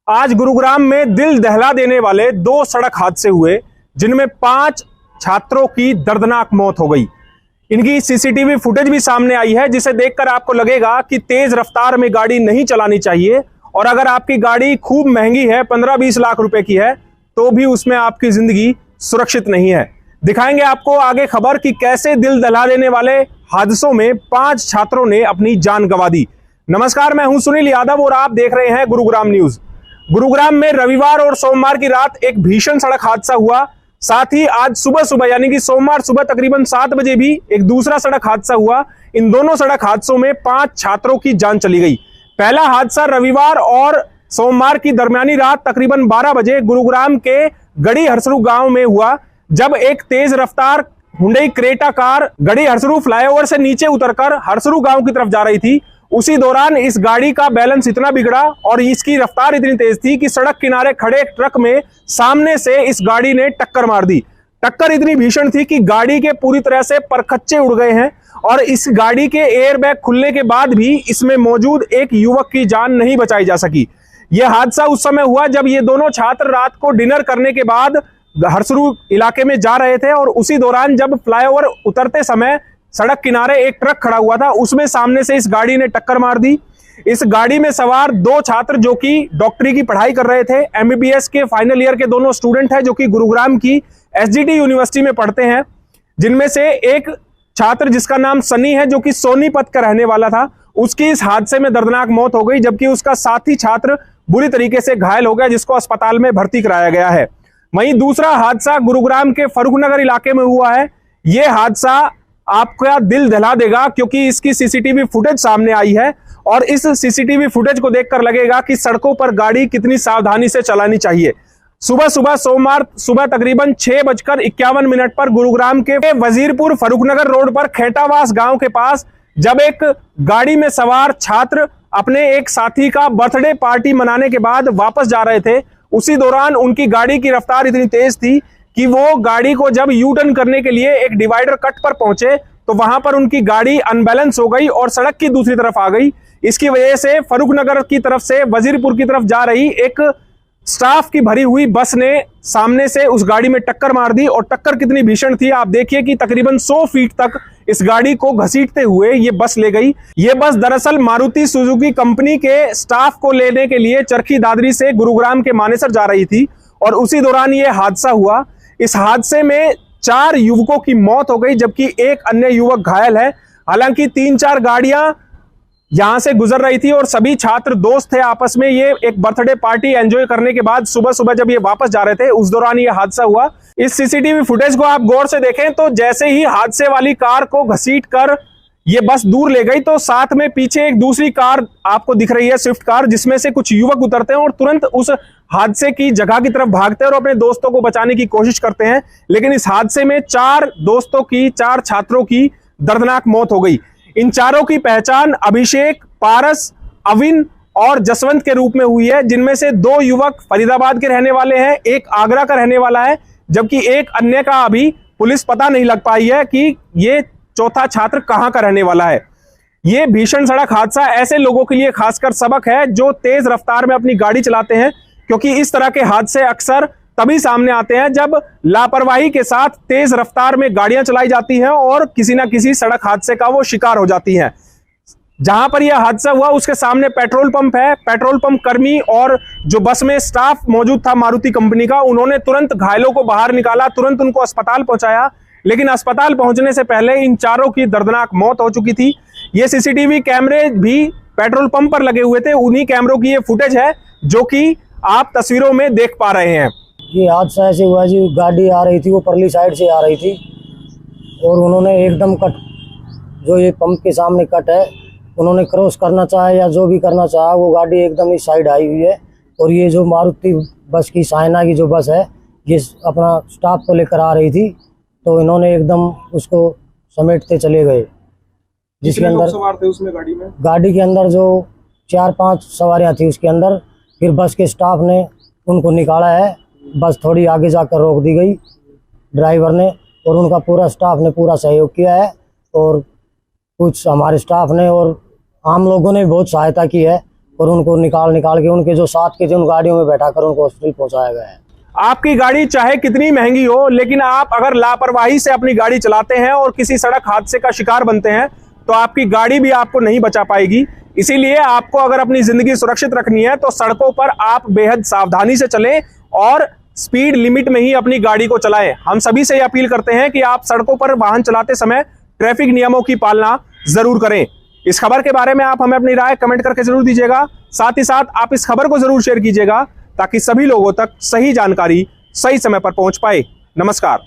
आज गुरुग्राम में दिल दहला देने वाले दो सड़क हादसे हुए, जिनमें 5 छात्रों की दर्दनाक मौत हो गई। इनकी सीसीटीवी फुटेज भी सामने आई है, जिसे देखकर आपको लगेगा कि तेज रफ्तार में गाड़ी नहीं चलानी चाहिए, और अगर आपकी गाड़ी खूब महंगी है, 15-20 लाख रुपए की है, तो भी उसमें आपकी जिंदगी सुरक्षित नहीं है। दिखाएंगे आपको आगे खबर कि कैसे दिल दहला देने वाले हादसों में 5 छात्रों ने अपनी जान गंवा दी। नमस्कार, मैं हूं सुनील यादव और आप देख रहे हैं गुरुग्राम न्यूज। गुरुग्राम में रविवार और सोमवार की रात एक भीषण सड़क हादसा हुआ। साथ ही आज सुबह यानी कि सोमवार सुबह तकरीबन 7 बजे भी एक दूसरा सड़क हादसा हुआ। इन दोनों सड़क हादसों में 5 छात्रों की जान चली गई। पहला हादसा रविवार और सोमवार की दरमियानी रात तकरीबन 12 बजे गुरुग्राम के गड़ी हरसरू गांव में हुआ, जब एक तेज रफ्तार हुंडई क्रेटा कार गड़ी हरसरू फ्लाईओवर से नीचे उतरकर हरसरू गांव की तरफ जा रही थी। उसी दौरान इस गाड़ी का बैलेंस इतना बिगड़ा और इसकी रफ्तार इतनी तेज थी कि सड़क किनारे खड़े एक ट्रक में सामने से इस गाड़ी ने टक्कर मार दी। टक्कर इतनी भीषण थी कि गाड़ी के पूरी तरह से परखच्चे उड़ गए हैं, और इस गाड़ी के एयरबैग खुलने के बाद भी इसमें मौजूद एक युवक की जान नहीं बचाई जा सकी। यह हादसा उस समय हुआ जब ये दोनों छात्र रात को डिनर करने के बाद हरसरू इलाके में जा रहे थे, और उसी दौरान जब फ्लाईओवर उतरते समय सड़क किनारे एक ट्रक खड़ा हुआ था, उसमें सामने से इस गाड़ी ने टक्कर मार दी। इस गाड़ी में सवार 2 छात्र जो कि डॉक्टरी की पढ़ाई कर रहे थे, एमबीबीएस के फाइनल ईयर के दोनों स्टूडेंट हैं, जो कि गुरुग्राम की एसजीटी यूनिवर्सिटी में पढ़ते हैं। जिनमें से एक छात्र जिसका नाम सनी है, जो कि सोनीपत का रहने वाला था, उसकी इस हादसे में दर्दनाक मौत हो गई, जबकि उसका साथी छात्र बुरी तरीके से घायल हो गया, जिसको अस्पताल में भर्ती कराया गया है। वहीं दूसरा हादसा गुरुग्राम के फर्रुखनगर इलाके में हुआ है। यह हादसा आपका दिल दहला देगा, क्योंकि इसकी सीसीटीवी फुटेज सामने आई है, और इस सीसीटीवी फुटेज को देखकर लगेगा कि सड़कों पर गाड़ी कितनी सावधानी से चलानी चाहिए। सुबह सोमवार सुबह तकरीबन 6:51 पर गुरुग्राम के वजीरपुर फर्रुखनगर रोड पर खेटावास गांव के पास जब एक गाड़ी में सवार छात्र अपने एक साथी का बर्थडे पार्टी मनाने के बाद वापस जा रहे थे, उसी दौरान उनकी गाड़ी की रफ्तार इतनी तेज थी कि वो गाड़ी को जब यू टर्न करने के लिए एक डिवाइडर कट पर पहुंचे, तो वहां पर उनकी गाड़ी अनबैलेंस हो गई और सड़क की दूसरी तरफ आ गई। इसकी वजह से फर्रुखनगर की तरफ से वजीरपुर की तरफ जा रही एक स्टाफ की भरी हुई बस ने सामने से उस गाड़ी में टक्कर मार दी, और टक्कर कितनी भीषण थी आप देखिए कि तकरीबन 100 फीट तक इस गाड़ी को घसीटते हुए ये बस ले गई। ये बस दरअसल मारुति सुजुकी कंपनी के स्टाफ को लेने के लिए चरखी दादरी से गुरुग्राम के मानेसर जा रही थी, और उसी दौरान ये हादसा हुआ। इस हादसे में 4 युवकों की मौत हो गई, जबकि एक अन्य युवक घायल है। हालांकि 3-4 गाड़ियां यहां से गुजर रही थी और सभी छात्र दोस्त थे आपस में। ये एक बर्थडे पार्टी एंजॉय करने के बाद सुबह जब ये वापस जा रहे थे, उस दौरान ये हादसा हुआ। इस सीसीटीवी फुटेज को आप गौर से देखें तो जैसे ही हादसे वाली कार को घसीटकर ये बस दूर ले गई, तो साथ में पीछे एक दूसरी कार आपको दिख रही है, स्विफ्ट कार, जिसमें से कुछ युवक उतरते हैं और तुरंत उस हादसे की जगह की तरफ भागते हैं और अपने दोस्तों को बचाने की कोशिश करते हैं। लेकिन इस हादसे में 4 छात्रों की दर्दनाक मौत हो गई। इन चारों की पहचान अभिषेक, पारस, अविन और जसवंत के रूप में हुई है, जिनमें से 2 युवक फरीदाबाद के रहने वाले हैं, एक आगरा का रहने वाला है, जबकि एक अन्य का अभी पुलिस पता नहीं लग पाई है कि ये चौथा छात्र कहां का रहने वाला है। यह भीषण सड़क हादसा ऐसे लोगों के लिए खासकर सबक है जो तेज रफ्तार में अपनी गाड़ी चलाते हैं, क्योंकि इस तरह के हादसे अक्सर तभी सामने आते हैं जब लापरवाही के साथ तेज रफ्तार में गाड़ियां चलाई जाती हैं और किसी ना किसी सड़क हादसे का वो शिकार हो जाती हैं। जहां पर यह हादसा हुआ उसके सामने पेट्रोल पंप है। पेट्रोल पंप कर्मी और जो बस में स्टाफ मौजूद था मारुति कंपनी का, उन्होंने तुरंत घायलों को बाहर निकाला, तुरंत उनको अस्पताल पहुंचाया। लेकिन अस्पताल पहुंचने से पहले इन चारों की दर्दनाक मौत हो चुकी थी। ये सीसीटीवी कैमरे भी पेट्रोल पंप पर लगे हुए थे, उन्हीं कैमरों की ये फुटेज है जो कि आप तस्वीरों में देख पा रहे हैं। ये हादसा ऐसे हुआ जी, गाड़ी आ रही थी, वो परली साइड से आ रही थी, और उन्होंने एकदम कट, जो ये पंप के सामने कट है, उन्होंने क्रॉस करना चाहा या जो भी करना चाहा, वो गाड़ी एकदम इस साइड आई हुई है। और ये जो मारुति बस की साइना की जो बस है, ये अपना स्टाफ को लेकर आ रही थी, तो इन्होंने एकदम उसको समेटते चले गए। जिसके अंदर सवार थे उसमें गाड़ी के अंदर जो 4-5 सवारियां थी उसके अंदर। फिर बस के स्टाफ ने उनको निकाला है, बस थोड़ी आगे जाकर रोक दी गई ड्राइवर ने, और उनका पूरा स्टाफ ने पूरा सहयोग किया है, और कुछ हमारे स्टाफ ने और आम लोगों ने बहुत सहायता की है। और उनको निकाल के उनके जो साथ के थे उन गाड़ियों में बैठा कर उनको हॉस्पिटल पहुंचाया गया है। आपकी गाड़ी चाहे कितनी महंगी हो, लेकिन आप अगर लापरवाही से अपनी गाड़ी चलाते हैं और किसी सड़क हादसे का शिकार बनते हैं तो आपकी गाड़ी भी आपको नहीं बचा पाएगी। इसीलिए आपको अगर अपनी जिंदगी सुरक्षित रखनी है तो सड़कों पर आप बेहद सावधानी से चलें और स्पीड लिमिट में ही अपनी गाड़ी को चलाएं। हम सभी से अपील करते हैं कि आप सड़कों पर वाहन चलाते समय ट्रैफिक नियमों की पालना जरूर करें। इस खबर के बारे में आप हमें अपनी राय कमेंट करके जरूर दीजिएगा। साथ ही साथ आप इस खबर को जरूर शेयर कीजिएगा ताकि सभी लोगों तक सही जानकारी सही समय पर पहुंच पाए। नमस्कार।